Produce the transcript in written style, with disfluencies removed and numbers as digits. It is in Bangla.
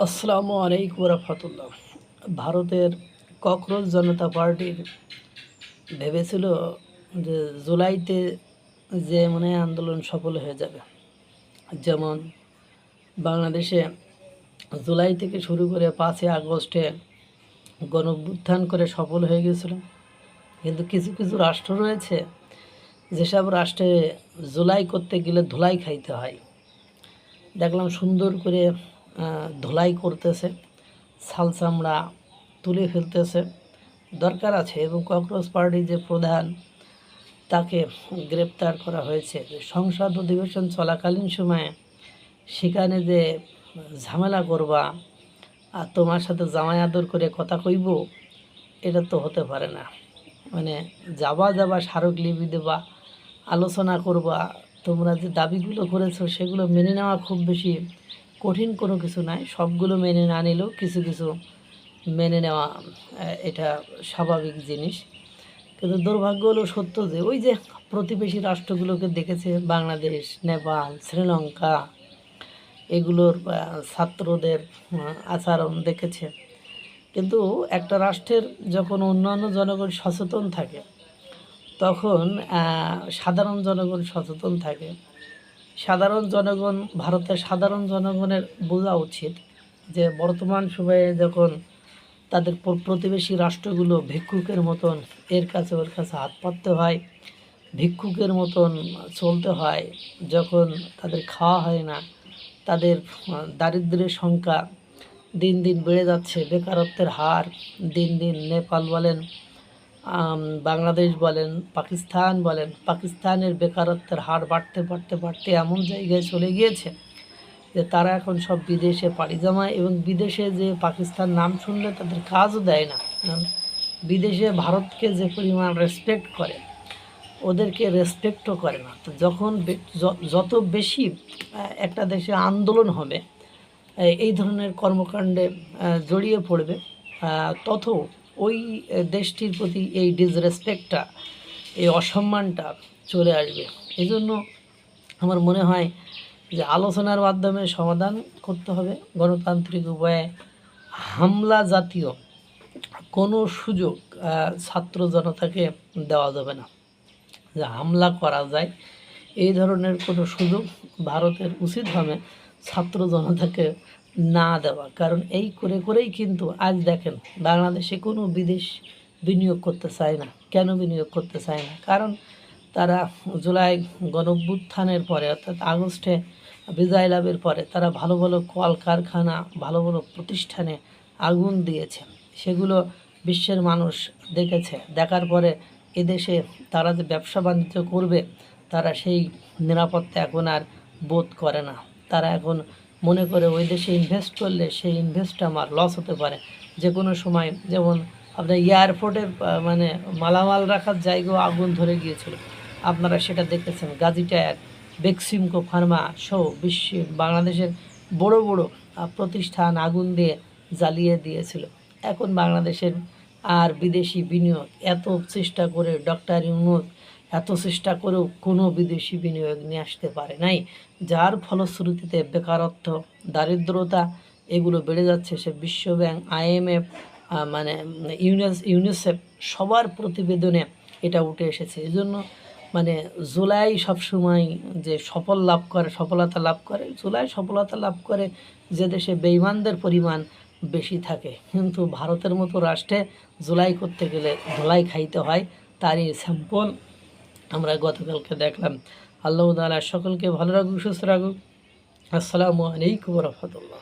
আসসালামু আলাইকুম রহমতুল্লাহ। ভারতের ককরোচ জনতা পার্টির ভেবেছিল যে জুলাইতে যে মনে হয় আন্দোলন সফল হয়ে যাবে। যেমন বাংলাদেশে জুলাই থেকে শুরু করে 5ই আগস্টে গণঅভ্যুত্থান করে সফল হয়ে গেছিল। কিন্তু কিছু কিছু রাষ্ট্র রয়েছে যেসব রাষ্ট্রে জুলাই করতে গেলে ধুলাই খাইতে হয়। দেখলাম সুন্দর করে ধুলাই করতেছে, ছাল চামড়া তুলে ফেলতেছে। দরকার আছে। এবং ককরোচ পার্টি যে প্রধান, তাকে গ্রেপ্তার করা হয়েছে। সংসদ অধিবেশন চলাকালীন সময়ে সেখানে যে ঝামেলা করবা আর তোমার সাথে জামাই আদর করে কথা কইব, এটা তো হতে পারে না। মানে যাবা স্মারকলিপি দেবা, আলোচনা করবা, তোমরা যে দাবিগুলো করেছো সেগুলো মেনে নেওয়া খুব বেশি কঠিন কোনো কিছু নয়। সবগুলো মেনে না নিলেও কিছু কিছু মেনে নেওয়া এটা স্বাভাবিক জিনিস। কিন্তু দুর্ভাগ্য হলো সত্য যে ওই যে প্রতিবেশী রাষ্ট্রগুলোকে দেখেছে, বাংলাদেশ, নেপাল, শ্রীলঙ্কা, এগুলোর ছাত্রদের আচরণ দেখেছে। কিন্তু একটা রাষ্ট্রের যখন অন্যান্য জনগণ সচেতন থাকে, তখন সাধারণ জনগণ সচেতন থাকে। সাধারণ জনগণ, ভারতের সাধারণ জনগণের বোঝা উচিত যে বর্তমান সময়ে যখন তাদের প্রতিবেশী রাষ্ট্রগুলো ভিক্ষুকের মতন এর কাছে ওর কাছে হাত পাততে হয়, ভিক্ষুকের মতন চলতে হয়, যখন তাদের খাওয়া হয় না, তাদের দারিদ্র্যের সংখ্যা দিন দিন বেড়ে যাচ্ছে, বেকারত্বের হার দিন দিন, নেপাল বলেন, বাংলাদেশ বলেন, পাকিস্তানের বেকারত্বের হার বাড়তে বাড়তে বাড়তে এমন জায়গায় চলে গিয়েছে যে তারা এখন সব বিদেশে পাড়ি জমায়। এবং বিদেশে যে পাকিস্তান নাম শুনলে তাদের কাজও দেয় না। বিদেশে ভারতকে যে পরিমাণ রেসপেক্ট করে, ওদেরকে রেসপেক্টও করে না। তো যখন যত বেশি একটা দেশে আন্দোলন হবে, এই ধরনের কর্মকাণ্ডে জড়িয়ে পড়বে, তত ওই দেশটির প্রতি এই ডিসরেসপেক্টটা, এই অসম্মানটা চলে আসবে। এই জন্য আমার মনে হয় যে আলোচনার মাধ্যমে সমাধান করতে হবে গণতান্ত্রিক উপায়ে। হামলা জাতীয় কোনো সুযোগ ছাত্র জনতাকে দেওয়া যাবে না। যে হামলা করা যায় এই ধরনের কোনো সুযোগ ভারতের উচিত হবে ছাত্র জনতাকে না দেওয়া। কারণ এই করেই কিন্তু আজ দেখেন বাংলাদেশে কোনো বিদেশ বিনিয়োগ করতে চায় না। কেন বিনিয়োগ করতে চায় না? কারণ তারা জুলাই গণঅভ্যুত্থানের পরে, অর্থাৎ আগস্টে বিজয় লাভের পরে, তারা ভালো ভালো কলকারখানা, ভালো ভালো প্রতিষ্ঠানে আগুন দিয়েছে। সেগুলো বিশ্বের মানুষ দেখেছে। দেখার পরে এদেশে তারা যে ব্যবসা বাণিজ্য করবে, তারা সেই নিরাপত্তা এখন আর বোধ করে না। তারা এখন মনে করে ওই দেশে ইনভেস্ট করলে সেই ইনভেস্টটা আমার লস হতে পারে যে কোনো সময়। যেমন আপনার এয়ারপোর্টের মানে মালামাল রাখার জায়গাও আগুন ধরে গিয়েছিল, আপনারা সেটা দেখেছেন। গাজী টায়ার, বেক্সিমকো ফার্মা সহ বাংলাদেশের বড় বড় প্রতিষ্ঠান আগুন দিয়ে জ্বালিয়ে দিয়েছিল। এখন বাংলাদেশের আর বিদেশি বিনিয়োগ, এত চেষ্টা করে ডক্টর ইউনূস এত চেষ্টা করেও কোনো বিদেশি বিনিয়োগ নিয়ে আসতে পারে নাই। যার ফলশ্রুতিতে বেকারত্ব, দারিদ্রতা এগুলো বেড়ে যাচ্ছে। সে বিশ্বব্যাংক, IMF, মানে ইউনিসেফ সবার প্রতিবেদনে এটা উঠে এসেছে। এই জন্য মানে জুলাই সবসময় যে সফলতা লাভ করে, জুলাই সফলতা লাভ করে যে দেশে বেঈমানদের পরিমাণ বেশি থাকে। কিন্তু ভারতের মতো রাষ্ট্রে জুলাই করতে গেলে ধুলাই খাইতে হয়, তারই স্যাম্পল আমরা গতকালকে দেখলাম। আল্লাহ তাআলা সকলকে ভালো রাখুক, সুস্থ রাখুক। আসসালামু আলাইকুম রহমতুল্লাহ।